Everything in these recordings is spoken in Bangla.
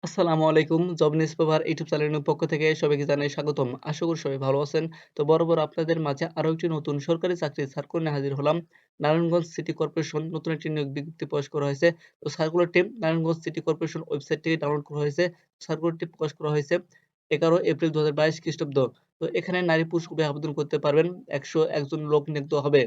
আসসালামু আলাইকুম। জব নিউজ পেপার ইউটিউব চ্যানেলের পক্ষ থেকে সবাইকে জানাই স্বাগতম। আশা করি সবাই ভালো আছেন। তো বরাবর আপনাদের মাঝে আরো একটি নতুন সরকারি চাকরির সার্কুলার নিয়ে হাজির হলাম। নারায়ণগঞ্জ সিটি কর্পোরেশন নতুন একটি নিয়োগ বিজ্ঞপ্তি প্রকাশ করা হয়েছে। তো সার্কুলারটি নারায়ণগঞ্জ সিটি কর্পোরেশন ওয়েবসাইট থেকে ডাউনলোড করা হয়েছে। সার্কুলারটি প্রকাশ করা হয়েছে 11 এপ্রিল 2022 খ্রিস্টাব্দ। তো এখানে নারী পুরুষ উভয়ে আবেদন করতে পারবেন। 101 জন লোক নিয়োগ দেওয়া হবে।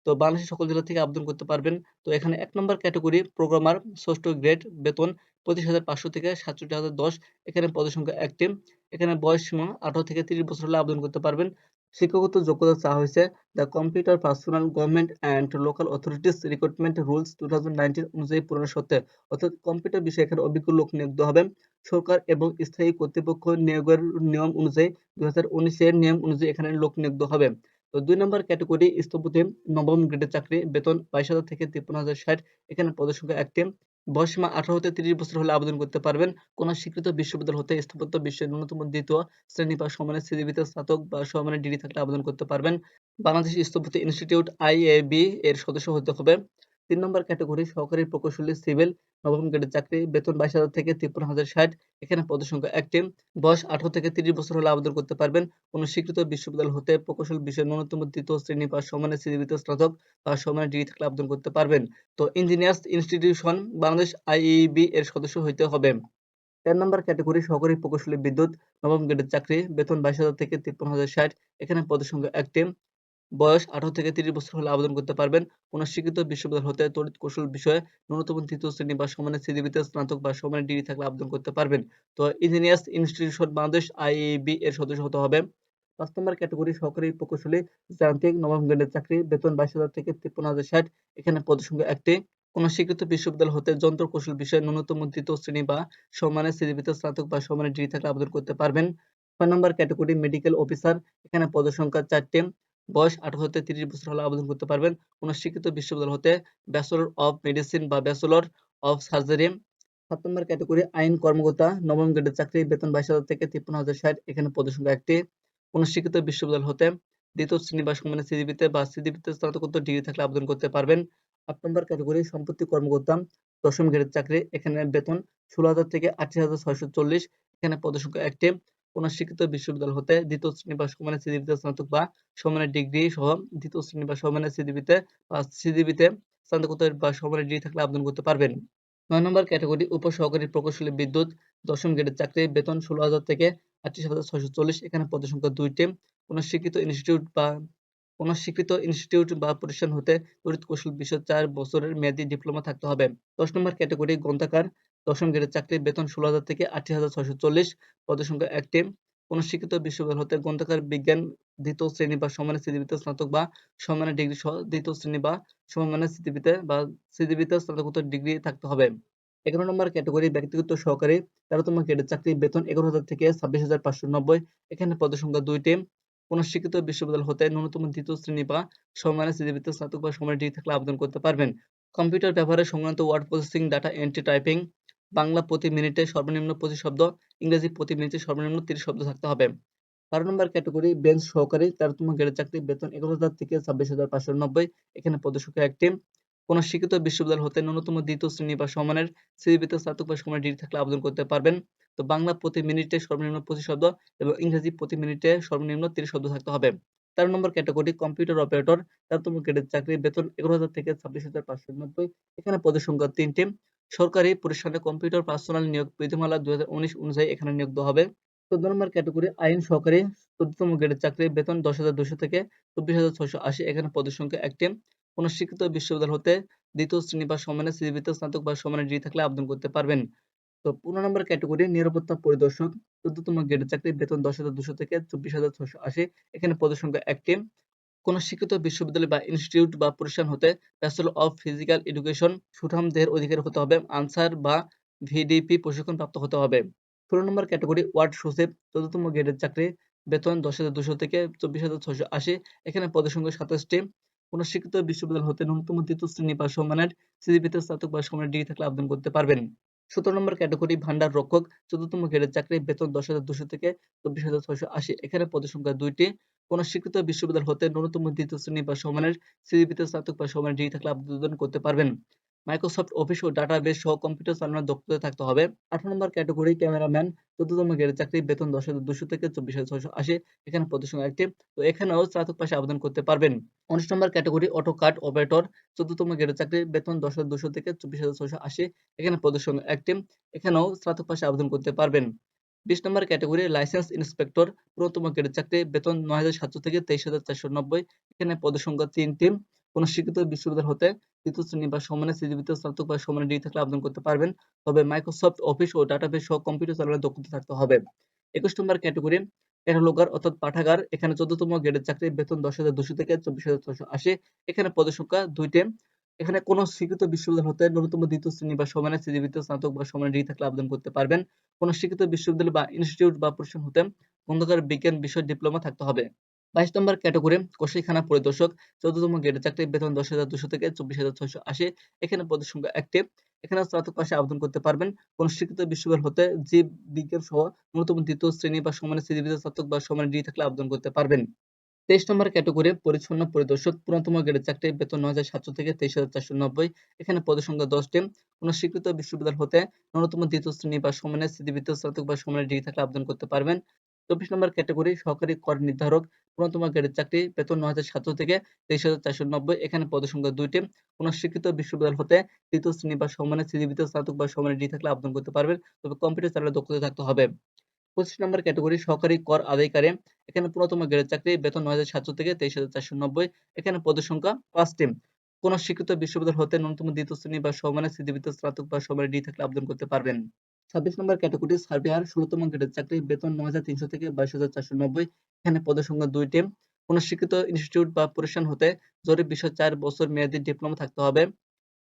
তো বাংলাদেশের সকল জেলা থেকে আবেদন করতে পারবেন। তো এখানে ১ নম্বর ক্যাটেগরি প্রোগ্রামার ৬ষ্ঠ গ্রেড বেতন ২৫,৫০০ থেকে ৬৭,০১০। এখানে পদের সংখ্যা ১ টি। এখানে বয়স সীমা ১৮ থেকে ৩০ বছর হলে আবেদন করতে পারবেন। শিক্ষাগত যোগ্যতা চাওয়া হয়েছে the computer personal government and local authorities recruitment rules 2019 অনুযায়ী পূরণের শর্তে অর্থাৎ কম্পিউটার বিষয়ে এখানে অভিজ্ঞ লোক নিয়োগ দেওয়া হবে। সরকার এবং স্থায়ী কর্তৃপক্ষ নিয়োগের নিয়ম অনুযায়ী 2019 এর নিয়ম অনুযায়ী এখানে লোক নিয়োগ দেওয়া হবে। তো ২ নম্বর ক্যাটেগরি স্থপতি নবম গ্রেডের চাকরি বেতন ২২,০০০ থেকে ৫৩,০৬০। এখানে পদের সংখ্যা ১ টি। বয়সসীমা ১৮ হতে ৩০ বছর হলে আবেদন করতে পারবেন। কোন স্বীকৃত বিশ্ববিদ্যালয় হতে স্থাপত্য বিষয়ে ন্যূনতম ২য় শ্রেণী বা সমানের সিজিপিতে স্নাতক বা সমমানের ডিগ্রি থাকলে আবেদন করতে পারবেন। বাংলাদেশ স্থপতি ইনস্টিটিউট আইএবি এর সদস্য হতে হবে। ৩ নম্বর ক্যাটেগরি সহকারী প্রকৌশলী সিভিল নবম গ্রেডের চাকরি বেতন ২২,০০০ থেকে ৫৩,০৬০। এখানে পদের সংখ্যা ১ টি। বয়স ১৮ থেকে ৩০ বছর হলে আবেদন করতে পারবেন। কোন স্বীকৃত বিশ্ববিদ্যালয় হতে প্রকৌশল বিষয়ে ন্যূনতম ২য় শ্রেণী বা সমানের সিজিপিতে স্নাতক বা সমমানের ডিগ্রি থাকলে আবেদন করতে পারবেন। তো ইঞ্জিনিয়ার্স ইনস্টিটিউশন বাংলাদেশ আইইবি এর সদস্য হইতে হবে। ১৩ নম্বর ক্যাটেগরি সহকারী প্রকৌশলী বিদ্যুৎ নবম গ্রেডের চাকরি বেতন ২২,০০০ থেকে ৫৩,০৬০। এখানে পদের সংখ্যা ১ টি। বয়স ১৮ থেকে ৩০ বছর হলে আবেদন করতে পারবেন। কোন স্বীকৃত বিশ্ববিদ্যালয় হতে তড়িৎ কৌশল বিষয়ে ন্যূনতম ৩য় শ্রেণী বা সমানের সিজিপিতে স্নাতক বা সমানের ডিগ্রি থাকলে আবেদন করতে পারবেন। তো ইঞ্জিনিয়ার্স ইনস্টিটিউশন বাংলাদেশ আইইবি এর সদস্য হতে হবে। ৫ নম্বর ক্যাটেগরি সহকারী প্রকৌশলী যান্ত্রিক নবম গ্রেডের চাকরি বেতন ২২,০০০ থেকে ৫৩,০৬০। এখানে পদের সংখ্যা ১ টি। কোন স্বীকৃত বিশ্ববিদ্যালয় হতে যন্ত্র কৌশল বিষয়ে ন্যূনতম ২য় শ্রেণী বা সমমানের সিজিপিতে স্নাতক বা সমমানের ডিগ্রি থাকলে আবেদন করতে পারবেন। ৬ নম্বর ক্যাটেগরি মেডিকেল অফিসার এখানে পদের সংখ্যা ৪ টি। বয়স ১৮ হতে ৩০ বছর হলে আবেদন করতে পারবেন। কোন স্বীকৃত বিশ্ববিদ্যালয় হতে ব্যাচেলর অব মেডিসিন বা bachelor of surgery. ৭ number category আইন কর্মকর্তা নবম গ্রেডের চাকরি বেতন ২২,০০০ থেকে ৫৩,০৬০। এখানে পদের সংখ্যা ১ টি। কোন স্বীকৃত বিশ্ববিদ্যালয় হতে ২য় শ্রেণী বা সমানের সিজিপিতে বা সিজিপিতে স্নাতকোত্তর ডিগ্রি থাকলে আবেদন করতে পারবেন। ৮ নম্বর ক্যাটেগরি সম্পত্তি কর্মকর্তা দশম গ্রেডের চাকরি এখানে বেতন ১৬,০০০ থেকে ৩৮,৬৪০। এখানে পদের সংখ্যা ১ টি। কোন স্বীকৃত বিশ্ববিদ্যালয় হতে ২য় শ্রেণী বা সমানের সিজিপিতে স্নাতক বা সমমানের ডিগ্রি সহ ২য় শ্রেণী বা সমমানের সিজিপিতে স্নাতকোত্তর বা সমমানের ডিগ্রি থাকলে আবেদন করতে পারবেন। ৯ নম্বর ক্যাটেগরি উপসহকারী প্রকৌশলী বিদ্যুৎ দশম গ্রেডের চাকরি বেতন ১৬,০০০ থেকে ৩৮,৬৪০। এখানে পদের সংখ্যা ২ টি। কোন স্বীকৃত ইনস্টিটিউট বা প্রতিষ্ঠান হতে তড়িৎ কৌশল বিষয়ে ৪ বছরের মেয়াদী ডিপ্লোমা থাকতে হবে। ১০ নম্বর ক্যাটেগরি গ্রন্থাগার দশম গ্রেডের চাকরি বেতন ১৬,০০০ থেকে ৩৮,৬৪০। পদের সংখ্যা ১ টি। কোন স্বীকৃত বিশ্ববিদ্যালয় হতে গ্রন্থাগার বিজ্ঞান ২য় শ্রেণী বা সমানের সিজিপিতে স্নাতক বা সমমানের ডিগ্রি সহ ২য় শ্রেণী বা সমমানের সিজিপিতে স্নাতকোত্তর ডিগ্রি থাকতে হবে। ১১ নম্বর ক্যাটেগরি ব্যক্তিগত সহকারী ১৩তম গ্রেডের চাকরি বেতন ১১,০০০ থেকে ২৬,৫৯০। এখানে পদের সংখ্যা ২ টি। কোন স্বীকৃত বিশ্ববিদ্যালয় হতে ন্যূনতম ২য় শ্রেণী বা সমমানের সিজিপিতে স্নাতক বা সমমানের ডিগ্রি থাকলে আবেদন করতে পারবেন। কম্পিউটার ব্যবহারে সংক্রান্ত word processing, data entry, typing Bangla প্রতি মিনিটে সর্বনিম্ন ২৫ শব্দ, ইংরেজি প্রতি মিনিটে সর্বনিম্ন ৩০ শব্দ থাকতে হবে। ১২ নম্বর ক্যাটেগরি বেঞ্চ সহকারী ১৩তম গ্রেডের চাকরি বেতন ১১,০০০ থেকে ২৬,৫৯০। এখানে পদের সংখ্যা ১ টি। কোন স্বীকৃত বিশ্ববিদ্যালয় হতে ন্যূনতম ২য় শ্রেণী বা সমমানের সিজিপিতে স্নাতক বা সমমানের ডিগ্রি থাকলে আবেদন করতে পারবেন। তো বাংলা প্রতি মিনিটে সর্বনিম্ন ২৫ শব্দ এবং ইংরেজি প্রতি মিনিটে সর্বনিম্ন ৩০ শব্দ থাকতে হবে। ১৩ নম্বর ক্যাটেগরি কম্পিউটার অপারেটর ১৩তম গ্রেডের চাকরি বেতন ১১,০০০ থেকে ২৬,৫৯০। এখানে পদের সংখ্যা ৩ টি। সরকারি প্রতিষ্ঠানে কম্পিউটার পার্সোনাল নিয়োগ বিধিমালা ২০১৯ অনুযায়ী এখানে নিয়োগ দেওয়া হবে। ১৪ নম্বর ক্যাটেগরি আইন সহকারী ১৪তম গ্রেডের চাকরি বেতন ১০,২০০ থেকে ২৪,৬৮০। এখানে পদের সংখ্যা ১ টি। কোন স্বীকৃত বিশ্ববিদ্যালয় হতে ২য় শ্রেণী বা সমমানের সিজিপিতে স্নাতক বা সমমানের ডিগ্রি থাকলে আবেদন করতে পারবেন। তো ১৫ নম্বর ক্যাটেগরি নিরাপত্তা পরিদর্শক ১৪তম গ্রেডের চাকরি বেতন ১০,২০০ থেকে ২৪,৬৮০। এখানে পদের সংখ্যা ১ টি। কোন স্বীকৃত বিশ্ববিদ্যালয় বা ইনস্টিটিউট বা প্রতিষ্ঠান হতে ব্যাচেলর অব ফিজিক্যাল এডুকেশন সুঠাম দেহের অধিকারী হতে হবে। আনসার বা ভিডিপি প্রশিক্ষণপ্রাপ্ত হতে হবে। ১৬ নম্বর ক্যাটেগরি ওয়ার্ড সচিব ১৪তম গ্রেডের চাকরি বেতন ১০,২০০ থেকে ২৪,৬৮০। এখানে পদের সংখ্যা ২৭ টি। কোন স্বীকৃত বিশ্ববিদ্যালয় হতে ন্যূনতম ৩য় শ্রেণী বা সমমানের সিজিপিতে স্নাতক বা সমমানের ডিগ্রি থাকলে আবেদন করতে পারবেন। ১৭ নম্বর ক্যাটেগরি ভান্ডার রক্ষক ১৪তম গ্রেডের চাকরি বেতন ১০,২০০ থেকে ২৪,৬৮০। এখানে পদের সংখ্যা ২ টি। কোন স্বীকৃত বিশ্ববিদ্যালয় হতে ন্যূনতম ২য় শ্রেণী বা সমমানের সিজিপিতে স্নাতক বা সমমানের ডিগ্রি থাকলে আবেদন করতে পারবেন। মাইক্রোসফট অফিস ও ডাটাবেস সহ কম্পিউটার চালানোর দক্ষতা থাকতে হবে। 18 নম্বর ক্যাটেগরি ক্যামেরাম্যান, 14তম গ্রেডের চাকরি, বেতন 10,200 থেকে 24,680, এখানে পদের সংখ্যা 1টি। তো এখানেও স্নাতক পাশে আবেদন করতে পারবেন। 19 নম্বর ক্যাটেগরি অটোকাড অপারেটর, 14তম গ্রেডের চাকরি, বেতন 10,200 থেকে 24,680, এখানে পদের সংখ্যা 1টি। এখানেও স্নাতক পাশে আবেদন করতে পারবেন। 20 নম্বর ক্যাটেগরি লাইসেন্স ইন্সপেক্টর, 15তম গ্রেডের চাকরি, বেতন 9,700 থেকে 23,490, এখানে পদের সংখ্যা 3টি। কোন স্বীকৃত বিশ্ববিদ্যালয় হতে ৩য় শ্রেণী বা সমানের সিজিপিতে স্নাতক বা সমানের ডিগ্রি থাকলে আবেদন করতে পারবেন। তবে মাইক্রোসফট অফিস ও ডাটাবেস সহ কম্পিউটার চালানোর দক্ষতা থাকতে হবে। 21 নম্বর ক্যাটেগরি ক্যাটালগার অর্থাৎ পাঠাগার, এখানে 14তম গ্রেডের চাকরি, বেতন 10,200 থেকে 24,680, এখানে পদের সংখ্যা 2টি। এখানে কোন স্বীকৃত বিশ্ববিদ্যালয় হতে ন্যূনতম 2য় শ্রেণী বা সমানের সিজিপিতে স্নাতক বা সমানের ডিগ্রি থাকলে আবেদন করতে পারবেন। কোন স্বীকৃত বিশ্ববিদ্যালয় বা ইনস্টিটিউট বা প্রতিষ্ঠান হতে খন্দকার বিজ্ঞান বিষয়ে ডিপ্লোমা থাকতে হবে। 22 নম্বর ক্যাটেগরি কসাইখানা পরিদর্শক, 14তম গ্রেডের চাকরি, বেতন 10,200 থেকে 24,680, এখানে পদের সংখ্যা 1টি। এখানে স্নাতক পাশে আবেদন করতে পারবেন। কোন স্বীকৃত বিশ্ববিদ্যালয় হতে জীব বিজ্ঞান সহ ন্যূনতম 2য় শ্রেণী বা সমানের সিজিপিতে স্নাতক বা সমানের ডিগ্রি থাকলে আবেদন করতে পারবেন। 23 নম্বর ক্যাটেগরি পরিচ্ছন্ন পরিদর্শক, 15তম গ্রেডের চাকরি, বেতন 9,700 থেকে 23,490, এখানে পদের সংখ্যা 10টি। কোন স্বীকৃত বিশ্ববিদ্যালয় হতে ন্যূনতম 2য় শ্রেণী বা সমানের সিজিপিতে স্নাতক বা সমানের ডিগ্রি থাকলে আবেদন করতে পারবেন। 24 নম্বর ক্যাটেগরি সহকারী কর নির্ধারক, 15তম গ্রেডের চাকরি, বেতন 9,700 থেকে 23,490, এখানে পদের সংখ্যা 2টি। কোন স্বীকৃত বিশ্ববিদ্যালয় হতে 3য় শ্রেণী বা সমানের সিজিপিতে স্নাতক বা সমানের ডিগ্রি থাকলে আবেদন করতে পারবেন। তবে কম্পিউটার চালানোর দক্ষতা থাকতে হবে। 25 নম্বর ক্যাটেগরি সহকারী কর আদায়কারী, এখানে 15তম গ্রেডের চাকরি, বেতন 9,700 থেকে 23,490, এখানে পদের সংখ্যা 5টি। কোন স্বীকৃত বিশ্ববিদ্যালয় হতে ন্যূনতম 2য় শ্রেণী বা সমানের সিজিপিতে স্নাতক বা সমানের ডিগ্রি থাকলে আবেদন করতে পারবেন। 26 নম্বর ক্যাটেগরি সার্ভেয়ার, 16তম গ্রেডের চাকরি, বেতন 9,300 থেকে 22,490, এখানে পদের সংখ্যা 2টি। কোন স্বীকৃত ইনস্টিটিউট বা প্রতিষ্ঠান হতে জরিপ বিষয়ে 4 বছর মেয়াদী ডিপ্লোমা থাকতে হবে।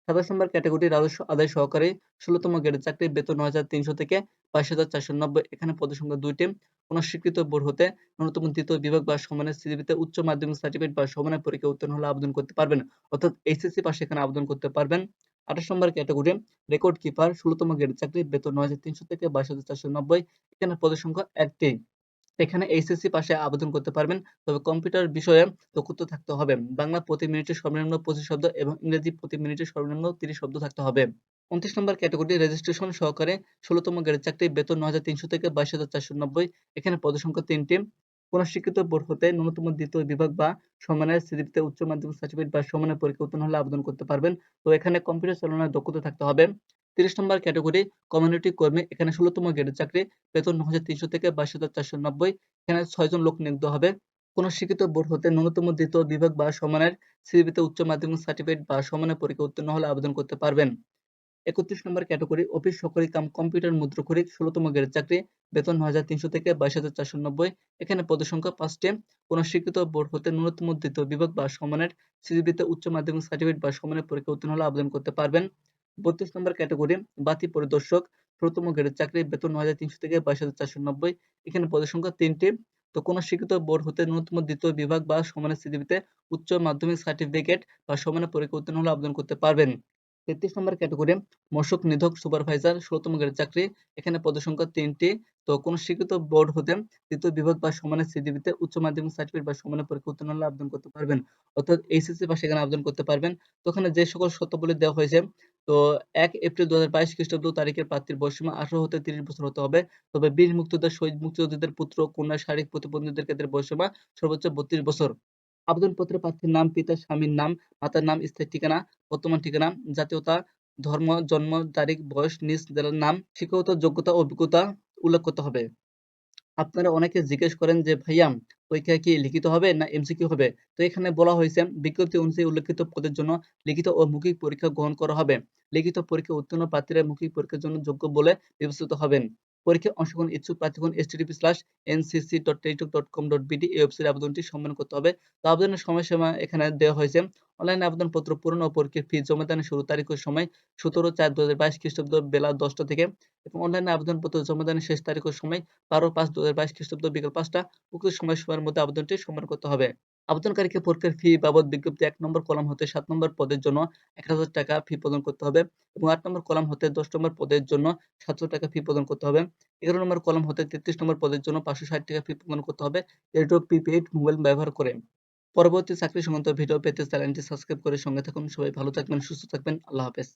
27 নম্বর ক্যাটেগরি রাজস্ব আদায় সহকারী, 16তম গ্রেডের চাকরি, বেতন 9,300 থেকে 22,490, এখানে পদের সংখ্যা 2টি। কোন স্বীকৃত বোর্ড হতে ন্যূনতম 2য় বিভাগ বা সমানের সিজিপিতে উচ্চ মাধ্যমিক সার্টিফিকেট বা সমানের পরীক্ষায় উত্তীর্ণ হলে আবেদন করতে পারবেন। অর্থাৎ এইচএসসি পাশে এখানে আবেদন করতে পারবেন। 28 নম্বর ক্যাটেগরি রেকর্ড কিপার, 16তম গ্রেডের চাকরি, বেতন 9,300 থেকে 22,490, এখানে পদের সংখ্যা 1টি। এখানে এইচএসসি পাশে আবেদন করতে পারবেন। তবে কম্পিউটার বিষয়ে দক্ষতা থাকতে হবে। বাংলা প্রতি মিনিটে সর্বনিম্ন 25 শব্দ এবং ইংরেজি প্রতি মিনিটে সর্বনিম্ন 30 শব্দ থাকতে হবে। 29 নম্বর ক্যাটেগরি রেজিস্ট্রেশন সহকারে, 16তম গ্রেডের চাকরি, বেতন 9,300 থেকে 22,490, এখানে পদের সংখ্যা 3টি। কোন স্বীকৃত বোর্ড হতে ন্যূনতম 2য় বিভাগ বা সমানের সিজিপিতে উচ্চ মাধ্যমিক সার্টিফিকেট বা সমানের পরীক্ষায় উত্তীর্ণ হলে আবেদন করতে পারবেন। তো এখানে কম্পিউটার চালানোর দক্ষতা থাকতে হবে। 30 নম্বর ক্যাটেগরি কমিউনিটি কর্মী, এখানে 16তম গ্রেডের চাকরি, বেতন 9,300 থেকে 22,490, এখানে 6 জন লোক নিয়োগ দেওয়া হবে। কোন স্বীকৃত বোর্ড হতে ন্যূনতম 2য় বিভাগ বা সমানের সিজিপিতে উচ্চ মাধ্যমিক সার্টিফিকেট বা সমানের পরীক্ষায় উত্তীর্ণ হলে আবেদন করতে পারবেন। 31 নম্বর ক্যাটেগরি অফিস সহকারী কাম কম্পিউটার মুদ্রাক্ষরিক, 16তম গ্রেডের চাকরি, বেতন 9,300 থেকে 22,490, এখানে পদের সংখ্যা 5টি। কোন স্বীকৃত বোর্ড হতে ন্যূনতম 2য় বিভাগ বা সমানের সিজিপিতে উচ্চ মাধ্যমিক সার্টিফিকেট বা সমানের পরীক্ষায় উত্তীর্ণ হলে আবেদন করতে পারবেন। 32 নম্বর ক্যাটেগরি বাতি পরিদর্শক, ১৬তম গ্রেডের চাকরি, বেতন 9,300 থেকে 22,490, এখানে পদের সংখ্যা 3টি। তো কোন স্বীকৃত বোর্ড হতে ন্যূনতম 2য় বিভাগ বা সমানের সিজিপিতে উচ্চ মাধ্যমিক সার্টিফিকেট বা সমানের পরীক্ষায় উত্তীর্ণ হলে আবেদন করতে পারবেন। 33 নম্বর ক্যাটেগরি মশক নিধক সুপারভাইজার, 16তম গ্রেডের চাকরি, এখানে পদের সংখ্যা 3টি। তো কোন স্বীকৃত বোর্ড হতে 3য় বিভাগ বা সমানের সিজিপিতে উচ্চ মাধ্যমিক সার্টিফিকেট বা সমানের পরীক্ষায় উত্তীর্ণ হলে আবেদন করতে পারবেন। অর্থাৎ এইচএসসি পাশে এখানে আবেদন করতে পারবেন। তো ওখানে যে সকল শর্তাবলী দেওয়া হয়েছে, তো ১ এপ্রিল ২০২২ খ্রিস্টাব্দ তারিখের প্রার্থীর বয়সসীমা 18 হতে 30 বছর হতে হবে। তবে বীর মুক্তিযোদ্ধা, শহীদ মুক্তিযোদ্ধাদের পুত্র, কন্যা, শারীরিক প্রতিবন্ধীদের ক্ষেত্রে বয়সসীমা সর্বোচ্চ 32 বছর। আবেদনপত্রে প্রার্থীর নাম, পিতার স্বামীর নাম, মাতার নাম, স্থায়ী ঠিকানা, বর্তমান ঠিকানা, জাতীয়তা, ধর্ম, জন্ম তারিখ, বয়স, নিজ জেলার নাম, শিক্ষাগত যোগ্যতা ও অভিজ্ঞতা উল্লেখ করতে হবে। আপনারা অনেকে জিজ্ঞেস করেন যে ভাইয়া পরীক্ষা কি লিখিত হবে না এমসিকিউ হবে? তো এখানে বলা হয়েছে বিজ্ঞপ্তি অনুযায়ী উল্লেখিত পদের জন্য লিখিত ও মৌখিক পরীক্ষা গ্রহণ করা হবে। লিখিত পরীক্ষায় উত্তীর্ণ প্রার্থীরা মৌখিক পরীক্ষার জন্য যোগ্য বলে বিবেচিত হবেন। পরীক্ষায় অংশগ্রহণ ইচ্ছুক প্রার্থীগণ http://ncc.telitalk.com.bd এই ওয়েবসাইটে আবেদনটি সম্পন্ন করতে হবে। তো আবেদনের সময়সীমা এখানে দেওয়া হয়েছে। অনলাইনে আবেদনপত্র পূরণ ও পরীক্ষার ফি জমা দানের শুরুর তারিখ ও সময় 17/4/2022 খ্রিস্টাব্দ বেলা 10টা থেকে এবং অনলাইনে আবেদনপত্র জমা দানের শেষ তারিখ ও সময় ১২/৫/২০২২ খ্রিস্টাব্দ বিকেল ৫টা। উক্ত সময়সীমার মধ্যে আবেদনটি সম্পন্ন করতে হবে। আবেদনকারীকে পরীক্ষার ফি বাবদ বিজ্ঞপ্তি ১ নম্বর কলাম হতে ৭ নম্বর পদের জন্য ৳১,০০০ ফি প্রদান করতে হবে এবং ৮ নম্বর কলাম হতে ১০ নম্বর পদের জন্য ৳৭০০ ফি প্রদান করতে হবে। ১১ নম্বর কলাম হতে ৩৩ নম্বর পদের জন্য ৳৫৬০ ফি প্রদান করতে হবে। এরজন্য প্রিপেইড মোবাইল ব্যবহার করে। পরবর্তী চাকরি সংক্রান্ত ভিডিও পেতে চ্যানেলটি সাবস্ক্রাইব করে সঙ্গে থাকুন। সবাই ভালো থাকবেন, সুস্থ থাকবেন। আল্লাহ হাফেজ।